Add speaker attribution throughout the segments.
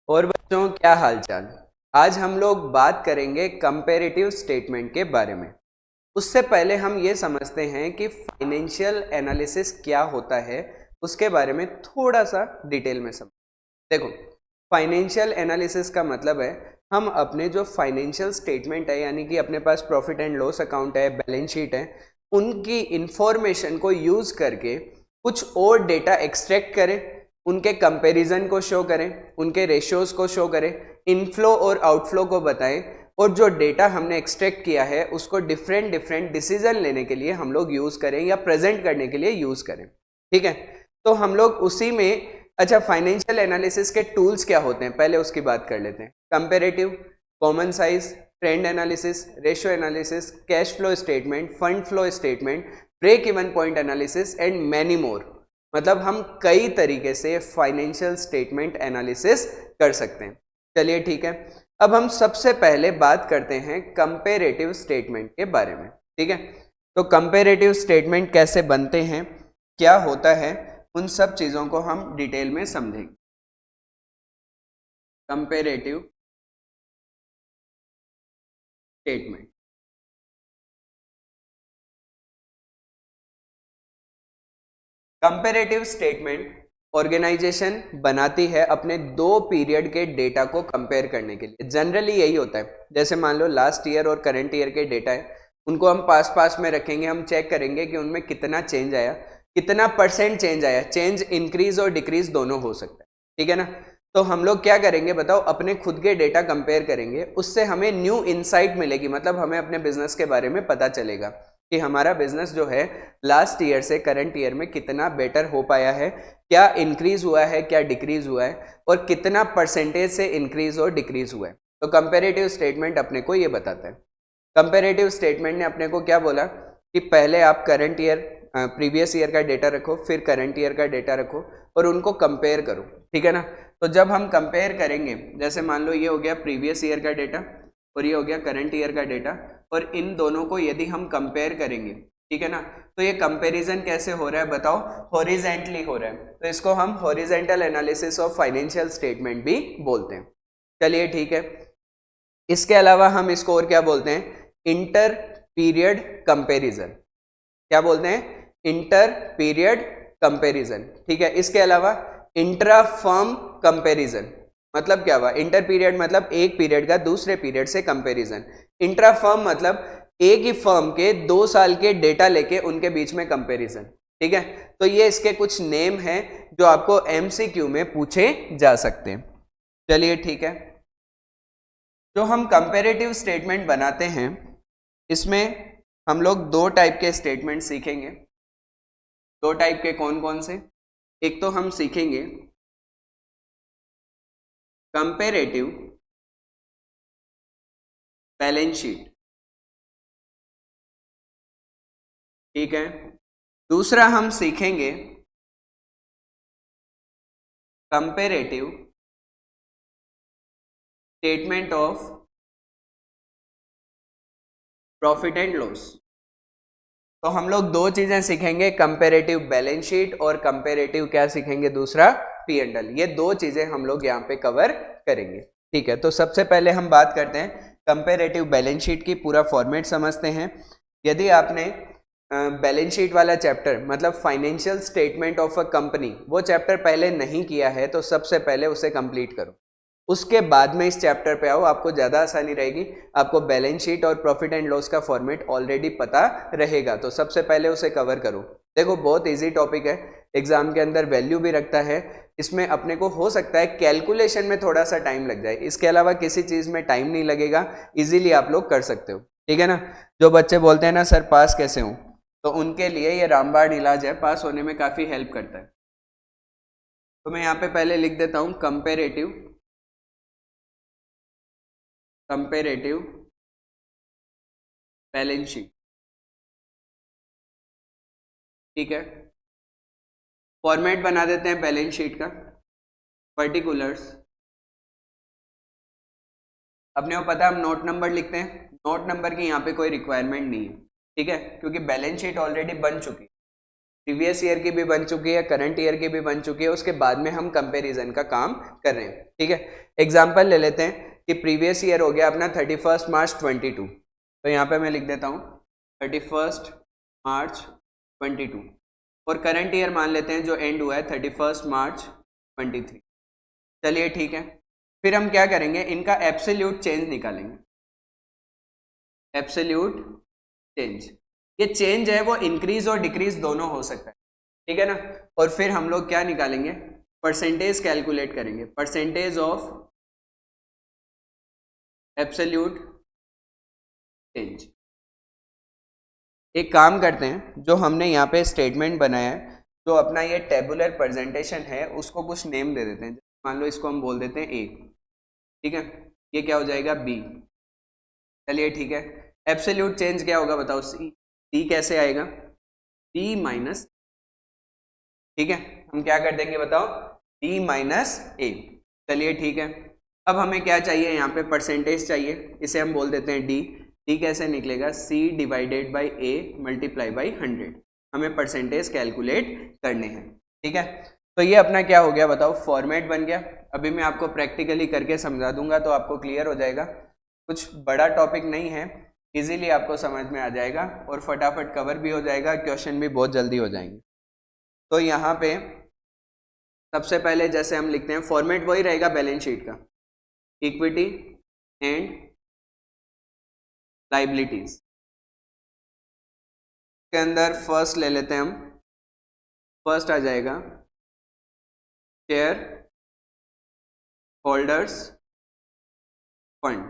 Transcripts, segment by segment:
Speaker 1: और बच्चों क्या हालचाल। आज हम लोग बात करेंगे कंपैरेटिव स्टेटमेंट के बारे में। उससे पहले हम ये समझते हैं कि फाइनेंशियल एनालिसिस क्या होता है, उसके बारे में थोड़ा सा डिटेल में समझ। देखो, फाइनेंशियल एनालिसिस का मतलब है हम अपने जो फाइनेंशियल स्टेटमेंट है, यानी कि अपने पास प्रॉफिट एंड लॉस अकाउंट है, बैलेंस शीट है, उनकी इंफॉर्मेशन को यूज करके कुछ और डेटा एक्सट्रैक्ट करें, उनके कंपैरिजन को शो करें, उनके रेशियोज को शो करें, इनफ्लो और आउटफ्लो को बताएं, और जो डेटा हमने एक्सट्रैक्ट किया है उसको डिफरेंट डिफरेंट डिसीजन लेने के लिए हम लोग यूज करें या प्रेजेंट करने के लिए यूज करें। ठीक है, तो हम लोग उसी में। अच्छा, फाइनेंशियल एनालिसिस के टूल्स क्या होते हैं, पहले उसकी बात कर लेते हैं। Comparative, common size, trend analysis, ratio analysis, cash flow statement, fund flow statement, break even point analysis and many more. मतलब हम कई तरीके से फाइनेंशियल स्टेटमेंट एनालिसिस कर सकते हैं। चलिए ठीक है, अब हम सबसे पहले बात करते हैं कंपेरेटिव स्टेटमेंट के बारे में। ठीक है, तो कंपेरेटिव स्टेटमेंट कैसे बनते हैं, क्या होता है, उन सब चीजों को हम डिटेल में समझेंगे। Comparative statement, comparative statement organization बनाती है अपने दो पीरियड के डेटा को कंपेयर करने के लिए। जनरली यही होता है, जैसे मान लो लास्ट ईयर और करंट ईयर के डेटा है, उनको हम पास पास में रखेंगे, हम चेक करेंगे कि उनमें कितना चेंज आया, कितना परसेंट चेंज आया। चेंज इंक्रीज और डिक्रीज दोनों हो सकता है, ठीक है ना। तो हम लोग क्या करेंगे बताओ, अपने खुद के डेटा कंपेयर करेंगे, उससे हमें न्यू इंसाइट मिलेगी, मतलब हमें अपने बिजनेस के बारे में पता चलेगा कि हमारा बिजनेस जो है लास्ट ईयर से करंट ईयर में कितना बेटर हो पाया है, क्या इंक्रीज हुआ है, क्या डिक्रीज हुआ है, और कितना परसेंटेज से इंक्रीज और डिक्रीज हुआ है। तो कंपैरेटिव स्टेटमेंट अपने को ये बताता है। कंपैरेटिव स्टेटमेंट ने अपने को क्या बोला कि पहले आप करंट ईयर, प्रीवियस ईयर का डेटा रखो, फिर करंट ईयर का डेटा रखो और उनको कंपेयर करो। ठीक है ना। तो जब हम कंपेयर करेंगे, जैसे मान लो ये हो गया प्रीवियस ईयर का डेटा और ये हो गया करंट ईयर का डेटा, और इन दोनों को यदि हम कंपेयर करेंगे, ठीक है ना, तो ये कंपैरिजन कैसे हो रहा है बताओ, हॉरिजेंटली हो रहा है। तो इसको हम horizontal analysis of financial statement भी बोलते हैं। चलिए ठीक है, इसके अलावा हम इसको और क्या बोलते हैं, इंटर पीरियड कंपैरिजन। क्या बोलते हैं, इंटर पीरियड कंपैरिजन। ठीक है, इसके अलावा इंट्रा फर्म कंपैरिजन। मतलब क्या हुआ, इंटर पीरियड मतलब एक पीरियड का दूसरे पीरियड से कंपैरिजन। इंट्रा फर्म मतलब एक ही फर्म के 2 साल के डेटा लेके उनके बीच में कंपैरिजन। ठीक है, तो ये इसके कुछ नेम हैं जो आपको एमसीक्यू में पूछे जा सकते हैं। चलिए ठीक है, जो हम कंपैरेटिव स्टेटमेंट बनाते हैं, इसमें हम लोग दो टाइप के स्टेटमेंट सीखेंगे। दो टाइप के कौन कौन से, एक तो हम सीखेंगे कंपैरेटिव बैलेंस शीट। ठीक है, दूसरा हम सीखेंगे comparative statement of profit and loss. तो हम लोग दो चीजें सीखेंगे, कंपैरेटिव बैलेंस शीट और कंपैरेटिव क्या सीखेंगे दूसरा, पी एंड एल। ये दो चीजें हम लोग यहाँ पे कवर करेंगे। ठीक है, तो सबसे पहले हम बात करते हैं कंपैरेटिव बैलेंस शीट की, पूरा फॉर्मेट समझते हैं। यदि आपने बैलेंस शीट वाला चैप्टर, मतलब financial statement of a company, वो चैप्टर पहले नहीं किया है तो सबसे पहले उसे कंप्लीट करो, उसके बाद में इस चैप्टर पे आओ, आपको ज़्यादा आसानी रहेगी। आपको बैलेंस शीट और प्रॉफिट एंड लॉस का फॉर्मेट ऑलरेडी पता रहेगा, तो सबसे पहले उसे कवर करो। देखो, बहुत इजी टॉपिक है, एग्जाम के अंदर वैल्यू भी रखता है। इसमें अपने को हो सकता है कैलकुलेशन में थोड़ा सा टाइम लग जाए, इसके अलावा किसी चीज़ में टाइम नहीं लगेगा, इजीली आप लोग कर सकते हो। ठीक है ना। जो बच्चे बोलते हैं ना सर पास कैसे हूँ, तो उनके लिए ये रामबाण इलाज है, पास होने में काफ़ी हेल्प करता है। तो मैं यहाँ पे पहले लिख देता हूँ कंपेरेटिव बैलेंस शीट। ठीक है, फॉर्मेट बना देते हैं बैलेंस शीट का। पर्टिकुलर्स, अपने को पता है हम नोट नंबर लिखते हैं, नोट नंबर की यहाँ पे कोई रिक्वायरमेंट नहीं है। ठीक है, क्योंकि बैलेंस शीट ऑलरेडी बन चुकी है। प्रीवियस ईयर की भी बन चुकी है, करंट ईयर की भी बन चुकी है, उसके बाद में हम कंपैरिजन का काम कर रहे हैं। ठीक है, एग्जांपल ले लेते हैं कि प्रीवियस ईयर हो गया अपना 31 मार्च 22, तो यहाँ पे मैं लिख देता हूँ 31 मार्च 22, और करंट ईयर मान लेते हैं जो एंड हुआ है 31 मार्च 23। चलिए ठीक है, फिर हम क्या करेंगे, इनका एब्सोल्यूट चेंज निकालेंगे। एब्सोल्यूट चेंज, ये चेंज है वो इंक्रीज और डिक्रीज दोनों हो सकता है, ठीक है ना। और फिर हम लोग क्या निकालेंगे, परसेंटेज कैलकुलेट करेंगे, परसेंटेज ऑफ एब्सोल्यूट चेंज। एक काम करते हैं, जो हमने यहाँ पे स्टेटमेंट बनाया है, जो अपना ये टेबुलर प्रेजेंटेशन है, उसको कुछ नेम दे देते हैं। मान लो इसको हम बोल देते हैं ए, ठीक है, ये क्या हो जाएगा बी। चलिए ठीक है, एब्सोल्यूट चेंज क्या होगा बताओ, सी कैसे आएगा, बी माइनस, ठीक है, हम क्या कर देंगे बताओ, बी माइनस ए। चलिए ठीक है, अब हमें क्या चाहिए, यहाँ पे परसेंटेज चाहिए, इसे हम बोल देते हैं डी। डी कैसे निकलेगा, C divided by A multiply by 100। हमें परसेंटेज कैलकुलेट करने हैं, ठीक है। तो ये अपना क्या हो गया बताओ, फॉर्मेट बन गया। अभी मैं आपको प्रैक्टिकली करके समझा दूंगा तो आपको क्लियर हो जाएगा। कुछ बड़ा टॉपिक नहीं है, इजीली आपको समझ में आ जाएगा और फटाफट कवर भी हो जाएगा, क्वेश्चन भी बहुत जल्दी हो जाएंगे। तो यहाँ पे सबसे पहले जैसे हम लिखते हैं, फॉर्मेट वही रहेगा बैलेंस शीट का, इक्विटी एंड लाइबिलिटीज के अंदर फर्स्ट ले लेते हैं हम, फर्स्ट आ जाएगा शेयर होल्डर्स फंड,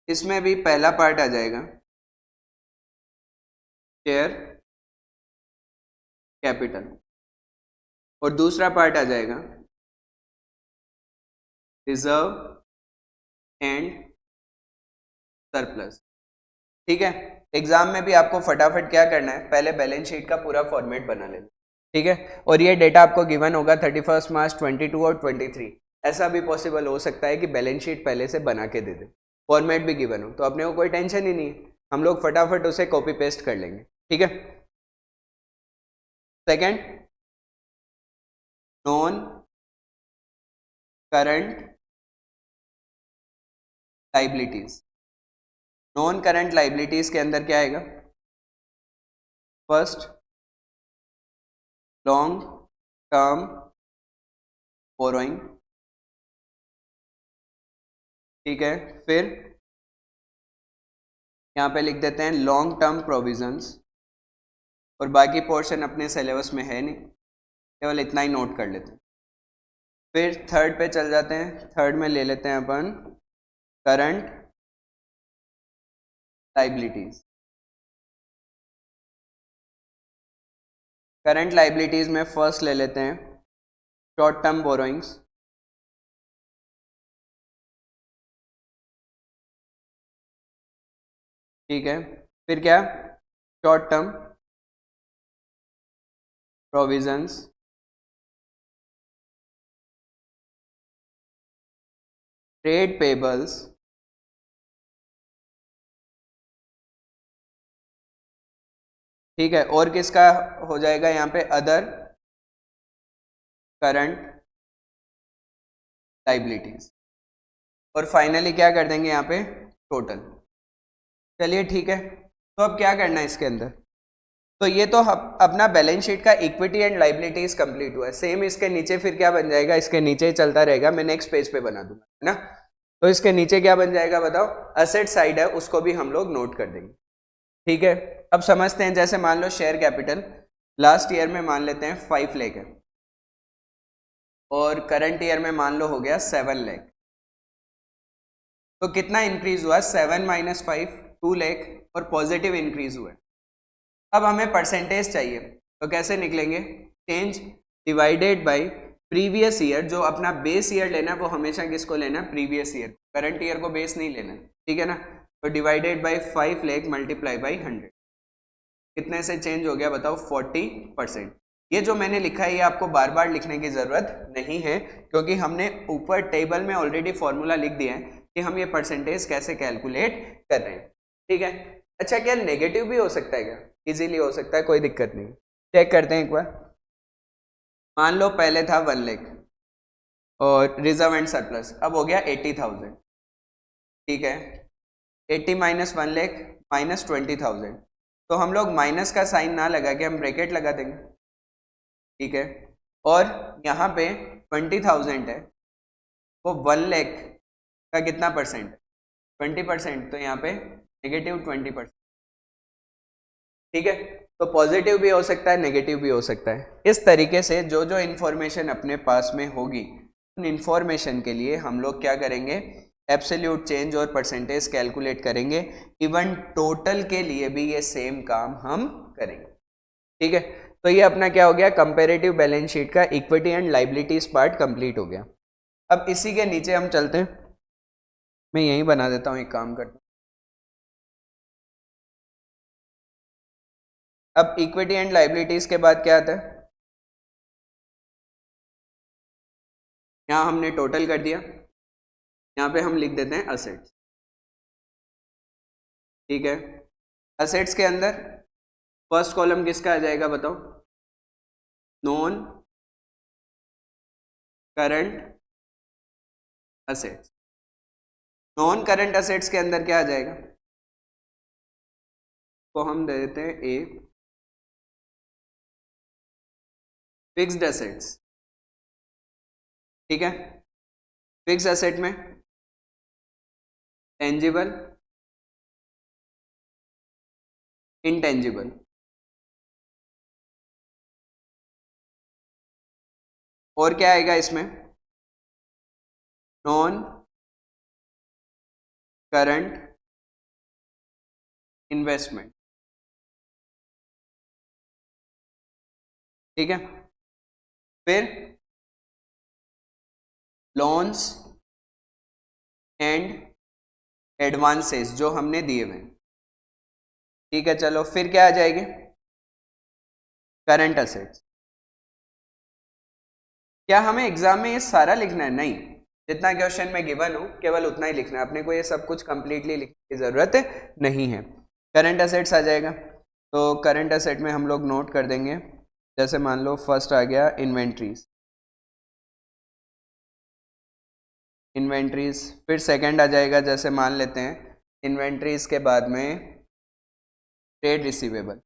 Speaker 1: इसमें भी पहला पार्ट आ जाएगा शेयर कैपिटल, और दूसरा पार्ट आ जाएगा रिजर्व एंड सरप्लस। ठीक है, एग्जाम में भी आपको फटाफट क्या करना है, पहले बैलेंस शीट का पूरा फॉर्मेट बना लेना, ठीक है। और ये डेटा आपको गिवन होगा 31 मार्च 22 और 23। ऐसा भी पॉसिबल हो सकता है कि बैलेंस शीट पहले से बना के दे दे, फॉर्मेट भी गिवन हो, तो अपने को कोई टेंशन ही नहीं है, हम लोग फटाफट उसे कॉपी पेस्ट कर लेंगे, ठीक है। Second, non current liabilities. Non current liabilities के अंदर क्या आएगा, फर्स्ट लॉन्ग टर्म बोरोइंग, ठीक है, फिर यहाँ पे लिख देते हैं लॉन्ग टर्म प्रोविजंस, और बाकी पोर्शन अपने सिलेबस में है नहीं, केवल इतना ही नोट कर लेते हैं। फिर थर्ड पे चल जाते हैं, थर्ड में ले लेते हैं अपन करंट लाइबिलिटीज। करंट लाइबिलिटीज में फर्स्ट ले लेते हैं शॉर्ट टर्म बोरोइंग्स, ठीक है, फिर क्या, short term provisions, trade payables, ठीक है, और किसका हो जाएगा यहाँ पे, अदर करंट लाइबिलिटीज, और फाइनली क्या कर देंगे यहाँ पे, टोटल। चलिए ठीक है, तो अब क्या करना है इसके अंदर, तो ये तो अपना बैलेंस शीट का इक्विटी एंड लाइबिलिटीज कंप्लीट हुआ है। सेम इसके नीचे फिर क्या बन जाएगा, इसके नीचे ही चलता रहेगा, मैं नेक्स्ट पेज पे बना दूंगा, है ना। तो इसके नीचे क्या बन जाएगा बताओ, असेट साइड है, उसको भी हम लोग नोट कर देंगे, ठीक है। अब समझते हैं, जैसे मान लो शेयर कैपिटल लास्ट ईयर में मान लेते हैं 5 लाख है, और करंट ईयर में मान लो हो गया 7 लाख, तो कितना इंक्रीज हुआ, 7 माइनस 5 2 लाख, और पॉजिटिव इंक्रीज हुआ है। अब हमें परसेंटेज चाहिए, तो कैसे निकलेंगे, change divided by previous year, जो अपना बेस ईयर लेना है वो हमेशा किसको लेना है, प्रीवियस ईयर, करंट ईयर को बेस नहीं लेना, ठीक है ना। तो divided by 5 lakh multiply by 100, कितने से चेंज हो गया बताओ, 40%। ये जो मैंने लिखा है ये आपको बार बार लिखने की जरूरत नहीं है, क्योंकि हमने ऊपर टेबल में ऑलरेडी फॉर्मूला लिख दिया है कि हम ये परसेंटेज कैसे कैलकुलेट कर रहे हैं, ठीक है। अच्छा, क्या नेगेटिव भी हो सकता है क्या, इजीली हो सकता है, कोई दिक्कत नहीं, चेक करते हैं एक बार। मान लो पहले था 1 लाख और रिजर्व एंड सरप्लस, अब हो गया 80,000, ठीक है। 80 माइनस 1 लाख माइनस 20,000, तो हम लोग माइनस का साइन ना लगा के हम ब्रैकेट लगा देंगे, ठीक है। और यहाँ पे 20,000 है, वो 1 लाख का कितना परसेंट है, 20%, तो यहाँ पे -20%, ठीक है। तो पॉजिटिव भी हो सकता है, नेगेटिव भी हो सकता है। इस तरीके से जो जो इन्फॉर्मेशन अपने पास में होगी उन इन्फॉर्मेशन के लिए हम लोग क्या करेंगे, एब्सोल्यूट चेंज और परसेंटेज कैलकुलेट करेंगे। इवन टोटल के लिए भी ये सेम काम हम करेंगे, ठीक है। तो ये अपना क्या हो गया, कंपैरेटिव बैलेंस शीट का equity and liabilities part complete हो गया। अब इसी के नीचे हम चलते हैं, मैं यहीं बना देता हूँ, एक काम करता हूँ। अब इक्विटी एंड लायबिलिटीज के बाद क्या आता है, यहाँ हमने टोटल कर दिया, यहाँ पे हम लिख देते हैं असेट्स, ठीक है। असेट्स के अंदर फर्स्ट कॉलम किसका आ जाएगा बताओ, non current assets. Non current assets के अंदर क्या आ जाएगा, तो हम दे देते हैं ए, फिक्स्ड असेट्स, ठीक है। फिक्स्ड असेट में टेंजिबल, इंटेंजिबल, और क्या आएगा इसमें, नॉन करंट इन्वेस्टमेंट, ठीक है। फिर लोन्स एंड एडवांसेस जो हमने दिए हुए, ठीक है। चलो फिर क्या आ जाएगी, करंट असेट्स। क्या हमें एग्जाम में ये सारा लिखना है, नहीं, जितना क्वेश्चन में गिवन हो केवल उतना ही लिखना है, अपने को ये सब कुछ कंप्लीटली लिखने की जरूरत नहीं है। करंट असेट्स आ जाएगा, तो करंट असेट में हम लोग नोट कर देंगे, जैसे मान लो फर्स्ट आ गया इन्वेंट्रीज, इन्वेंट्रीज। फिर सेकंड आ जाएगा, जैसे मान लेते हैं इन्वेंट्रीज के बाद में ट्रेड रिसीवेबल,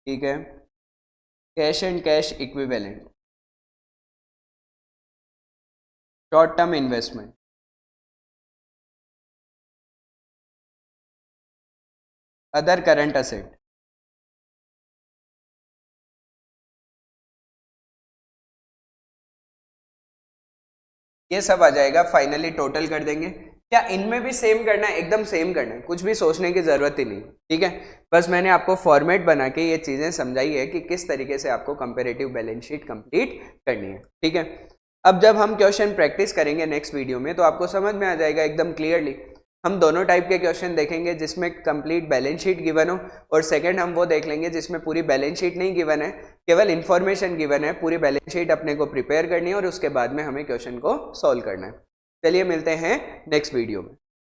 Speaker 1: ठीक है। Cash and cash equivalent, short term investment, other current asset, ये सब आ जाएगा। फाइनली टोटल कर देंगे। क्या इनमें भी सेम करना है, एकदम सेम करना है, कुछ भी सोचने की जरूरत ही नहीं, ठीक है। बस मैंने आपको फॉर्मेट बना के ये चीजें समझाई है कि किस तरीके से आपको कंपैरेटिव बैलेंस शीट कंप्लीट करनी है, ठीक है। अब जब हम क्वेश्चन प्रैक्टिस करेंगे नेक्स्ट वीडियो में तो आपको समझ में आ जाएगा एकदम क्लियरली। हम दोनों टाइप के क्वेश्चन देखेंगे जिसमें कंप्लीट बैलेंस शीट गिवन हो, और सेकंड हम वो देख लेंगे जिसमें पूरी बैलेंस शीट नहीं गिवन है, केवल इन्फॉर्मेशन गिवन है। पूरी बैलेंस शीट अपने को प्रिपेयर करनी है और उसके बाद में हमें क्वेश्चन को सॉल्व करना है। चलिए मिलते हैं नेक्स्ट वीडियो में।